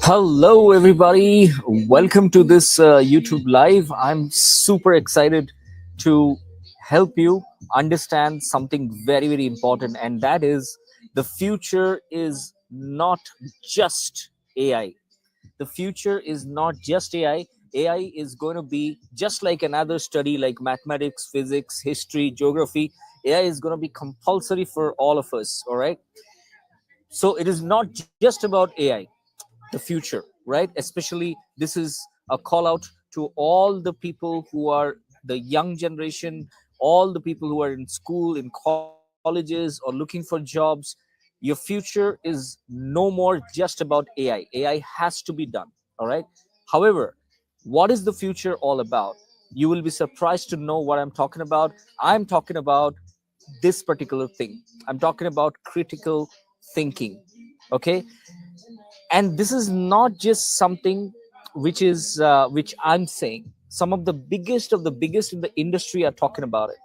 Hello, everybody. Welcome to this YouTube Live. I'm super excited to help you understand something very, very important, and that is the future is not just AI. The future is not just AI. AI is going to be just like another study like mathematics, physics, history, geography. AI is going to be compulsory for all of us. All right. So it is not just about AI, the future, right? Especially this is a call out to all the people who are the young generation, all the people who are in school, in colleges, or looking for jobs. Your future is no more just about AI has to be done. All right. However, what is the future all about? You will be surprised to know what I'm talking about. I'm talking about this particular thing. I'm talking about critical thinking. Okay. And this is not just something which I'm saying. Some of the biggest in the industry are talking about it.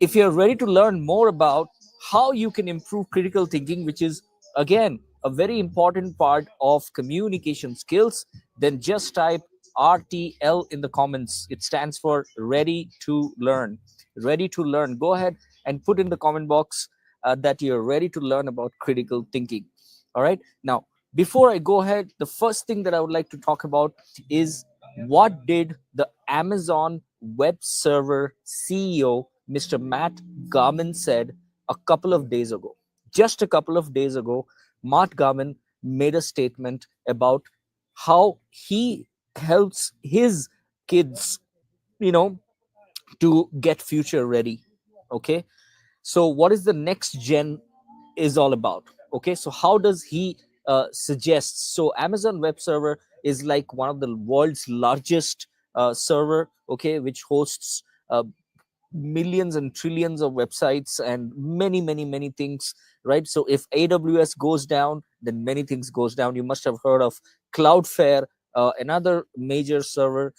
If you're ready to learn more about how you can improve critical thinking, which is again a very important part of communication skills, then just type RTL in the comments. It stands for ready to learn. Ready to learn. Go ahead and put in the comment box that you're ready to learn about critical thinking. All right. Now, before I go ahead, the first thing that I would like to talk about is what did the Amazon web server CEO, Mr. Matt Garman, said a couple of days ago. Just a couple of days ago, Matt Garman made a statement about how he helps his kids, you know, to get future ready. Okay. So what is the next gen is all about? Okay, so how does he suggest? So Amazon web server is like one of the world's largest server, okay, which hosts millions and trillions of websites and many things, right? So if AWS goes down, then many things goes down. You must have heard of Cloudflare, another major server,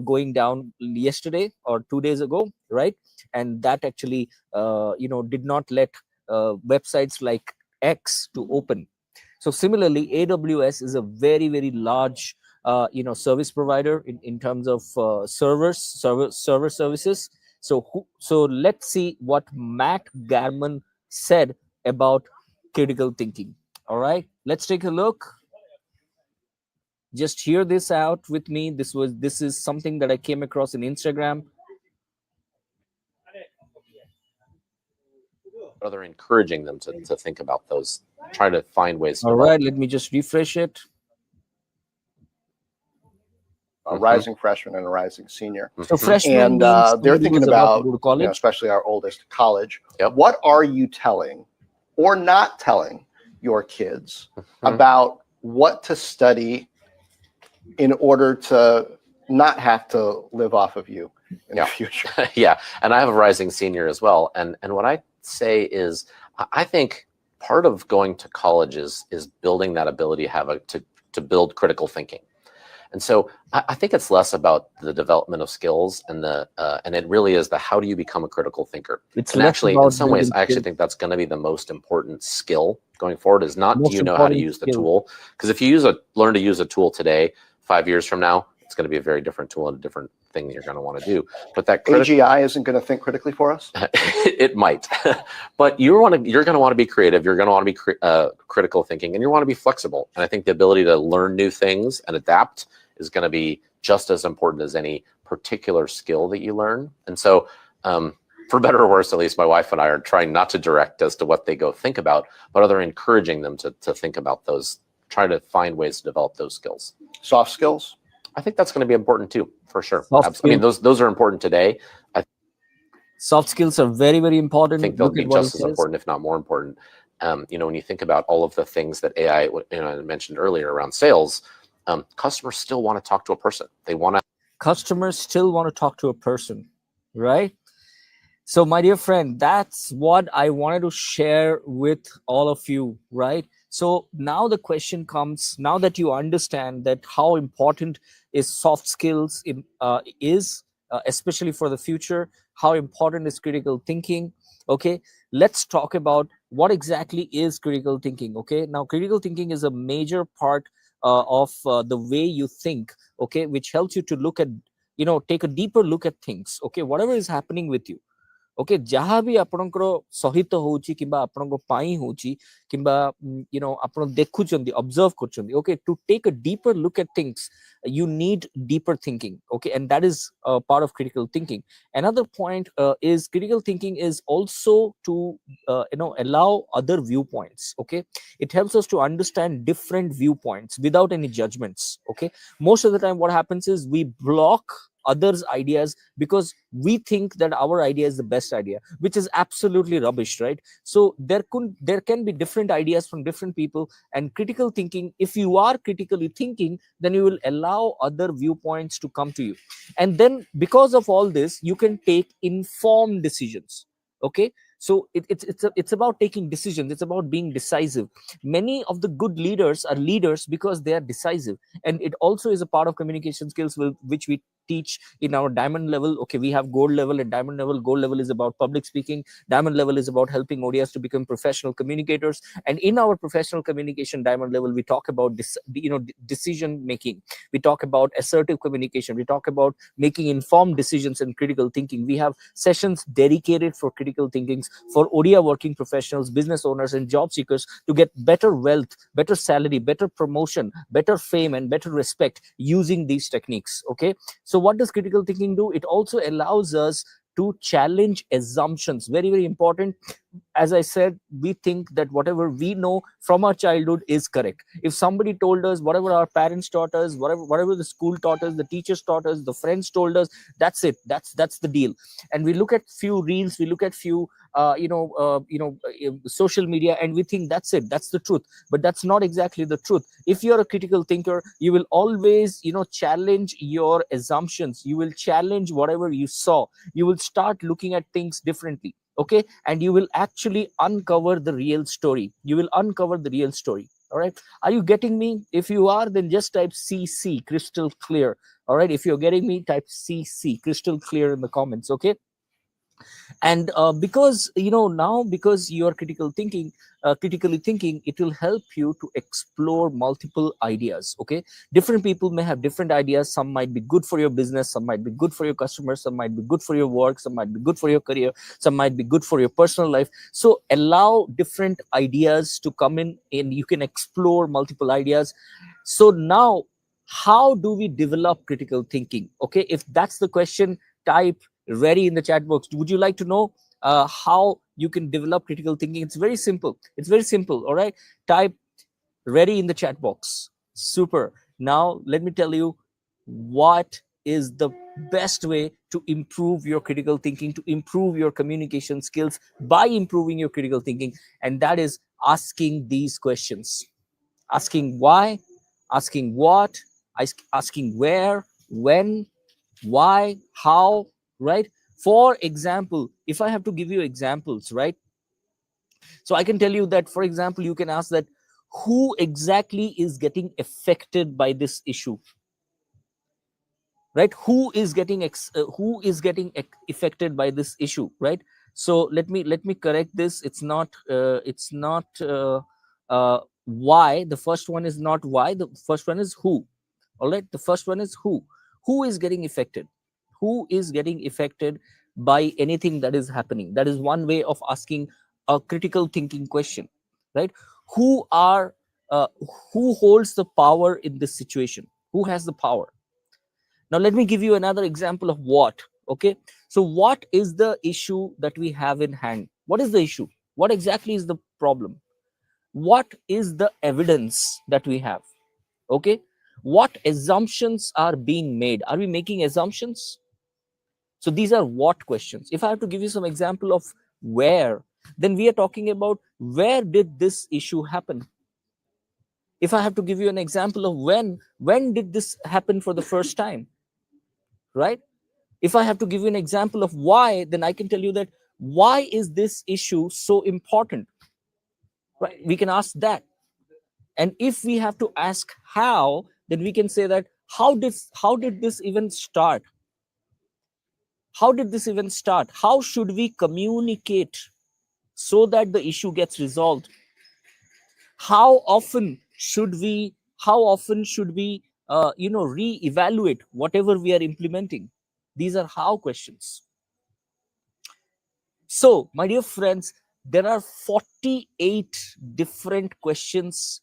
going down yesterday or 2 days ago, right? And that actually did not let websites like X to open. So similarly, AWS is a very large service provider in terms of server services. So let's see what Matt Garman said about critical thinking. All right, let's take a look. Just hear this out with me. This is something that I came across in Instagram. Rather encouraging them to think about those, try to find ways to All develop. right, let me just refresh it. A rising freshman and a rising senior. So freshman And means they're somebody thinking who's about to go to about, college. especially our oldest, college. Yep. What are you telling or not telling your kids about what to study in order to not have to live off of you in the future? Yeah, and I have a rising senior as well. And what I say is, I think part of going to college is building that ability to build critical thinking. And so I think it's less about the development of skills and it really is the how do you become a critical thinker. It's and less actually, about in some ways, building I actually skills. think that's going to be the most important skill going forward. Is not do Most you know how to important use the skill. tool? Because if you learn to use a tool today, 5 years from now, it's going to be a very different tool and a different thing that you're going to want to do. But that AGI isn't going to think critically for us? It might, but you're going to want to be creative. You're going to want to be critical thinking, and you want to be flexible. And I think the ability to learn new things and adapt is going to be just as important as any particular skill that you learn. And so, for better or worse, at least my wife and I are trying not to direct as to what they go think about, but rather encouraging them to think about those, try to find ways to develop those skills. Soft skills? I think that's going to be important too, for sure. Soft I mean, skills. those are important today. Soft skills are very important. I think they'll Look be at what just it as says. important, if not more important. When you think about all of the things that AI, I mentioned earlier around sales, customers still want to talk to a person. They want to. Customers still want to talk to a person, right? So my dear friend, that's what I wanted to share with all of you, right? So now the question comes, now that you understand that how important is soft skills especially for the future, how important is critical thinking. Okay, let's talk about what exactly is critical thinking. Okay, now critical thinking is a major part of the way you think, okay, which helps you to look at, take a deeper look at things, okay, whatever is happening with you. Okay जहाँ भी आपणकर सहित होची किबा आपणको पाई होची किबा आपण देखुचंदी observe करचंदी okay to take a deeper look at things you need deeper thinking, okay, and that is part of critical thinking. Another point is critical thinking is also to allow other viewpoints, okay. It helps us to understand different viewpoints without any judgments, okay. Most of the time what happens is we block others ideas because we think that our idea is the best idea, which is absolutely rubbish, right? So there can be different ideas from different people, and critical thinking, if you are critically thinking, then you will allow other viewpoints to come to you, and then because of all this you can take informed decisions, okay. So it's about taking decisions, it's about being decisive. Many of the good leaders are leaders because they are decisive, and it also is a part of communication skills which we teach in our diamond level. Okay, we have gold level and diamond level. Gold level is about public speaking, diamond level is about helping ODs to become professional communicators, and in our professional communication diamond level we talk about this, decision making, we talk about assertive communication, we talk about making informed decisions and critical thinking. We have sessions dedicated for critical thinkings for ODA working professionals, business owners and job seekers to get better wealth, better salary, better promotion, better fame and better respect using these techniques, okay. So what does critical thinking do? It also allows us to challenge assumptions. Very, very important. As I said, we think that whatever we know from our childhood is correct. If somebody told us, whatever our parents taught us, whatever the school taught us, the teachers taught us, the friends told us, that's it. That's the deal. And we look at few reels, we look at few social media, and we think that's it, that's the truth. But that's not exactly the truth. If you're a critical thinker, you will always challenge your assumptions, you will challenge whatever you saw, you will start looking at things differently, okay, and you will actually uncover the real story, you will uncover the real story. All right, are you getting me? If you are, then just type CC, crystal clear. All right, if you're getting me, type CC, crystal clear, in the comments, okay. And because now, because you are critically thinking, it will help you to explore multiple ideas, okay. Different people may have different ideas, some might be good for your business, some might be good for your customers, some might be good for your work, some might be good for your career, some might be good for your personal life. So allow different ideas to come in and you can explore multiple ideas. So now, how do we develop critical thinking? Okay, if that's the question, type ready in the chat box. Would you like to know how you can develop critical thinking? It's very simple, it's very simple. All right, type ready in the chat box. Super. Now let me tell you what is the best way to improve your critical thinking, to improve your communication skills by improving your critical thinking, and that is asking these questions. Asking why, asking what, asking where, when, why, how, right? For example, if I have to give you examples, right? So I can tell you that, for example, you can ask that, who exactly is getting affected by this issue, right? Who is getting affected by this issue, right? So let me correct this. It's not why. The first one is not why, the first one is who. All right, the first one is who is getting affected, who is getting affected by anything that is happening. That is one way of asking a critical thinking question, right? who are uh, who holds the power in this situation, who has the power. Now let me give you another example of what. Okay, so what is the issue that we have in hand? What is the issue? What exactly is the problem? What is the evidence that we have? Okay, what assumptions are being made? Are we making assumptions? So these are what questions. If I have to give you some example of where, then we are talking about where did this issue happen. If I have to give you an example of when did this happen for the first time, right? If I have to give you an example of why, then I can tell you that, why is this issue so important, right? We can ask that. And if we have to ask how, then we can say that, how did this even start? How did this even start? How should we communicate? so that the issue gets resolved? How often should we re-evaluate whatever we are implementing? These are how questions. So, my dear friends, there are 48 different questions,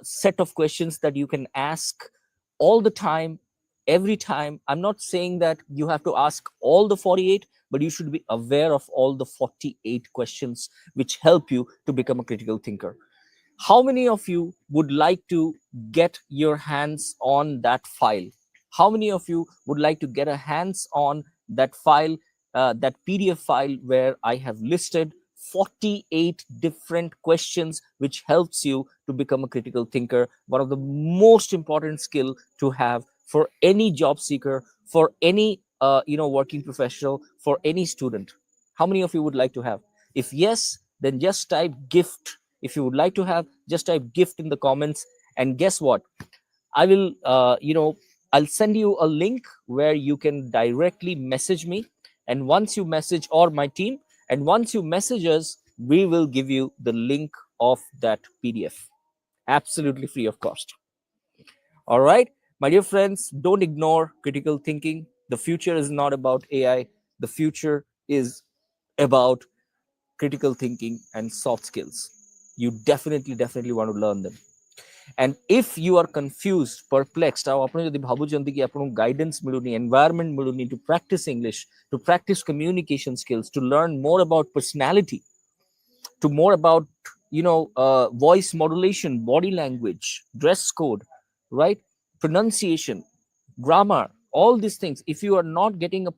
set of questions that you can ask all the time, every time. I'm not saying that you have to ask all the 48, but you should be aware of all the 48 questions which help you to become a critical thinker. How many of you would like to get your hands on that file? How many of you would like to get a hands on that file, that PDF file where I have listed 48 different questions which helps you to become a critical thinker? One of the most important skill to have for any job seeker, for any working professional, for any student. How many of you would like to have? If yes, then just type gift. If you would like to have, just type gift in the comments. And guess what? I will, I'll send you a link where you can directly message me. And once you message, or my team, and once you message us, we will give you the link of that PDF. Absolutely free of cost. All right, my dear friends, don't ignore critical thinking. The future is not about AI. The future is about critical thinking and soft skills. You definitely want to learn them. And if you are confused, perplexed, ଆଉ ଆପଣ ଯଦି ଭାବୁଛନ୍ତି କି ଆପଣଙ୍କୁ guidance ମିଳୁନି, environment ମିଳୁନି to practice English, to practice communication skills, to learn more about personality, to more about voice modulation, body language, dress code, right, pronunciation, grammar, all these things, if you are not getting a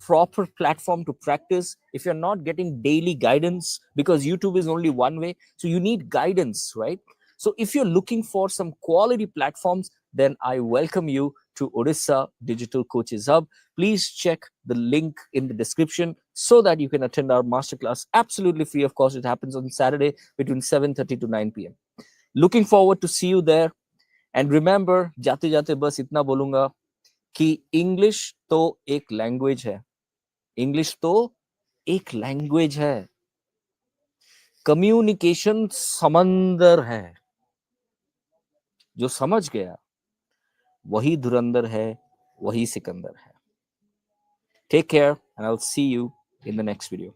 proper platform to practice, if you're not getting daily guidance, because YouTube is only one way, so you need guidance, right? So if you're looking for some quality platforms, then I welcome you to Odisha Digital Coaches Hub. Please check the link in the description so that you can attend our masterclass absolutely free of cost. It happens on Saturday between 7:30 to 9 p.m. Looking forward to see you there. And remember, जाते जाते बस इतना बोलूंगा कि English तो एक language है, English तो एक लैंग्वेज है, कम्युनिकेशन समंदर है, जो समझ गया वही धुरंधर है, वही सिकंदर है. Take care and I'll see you in the next video.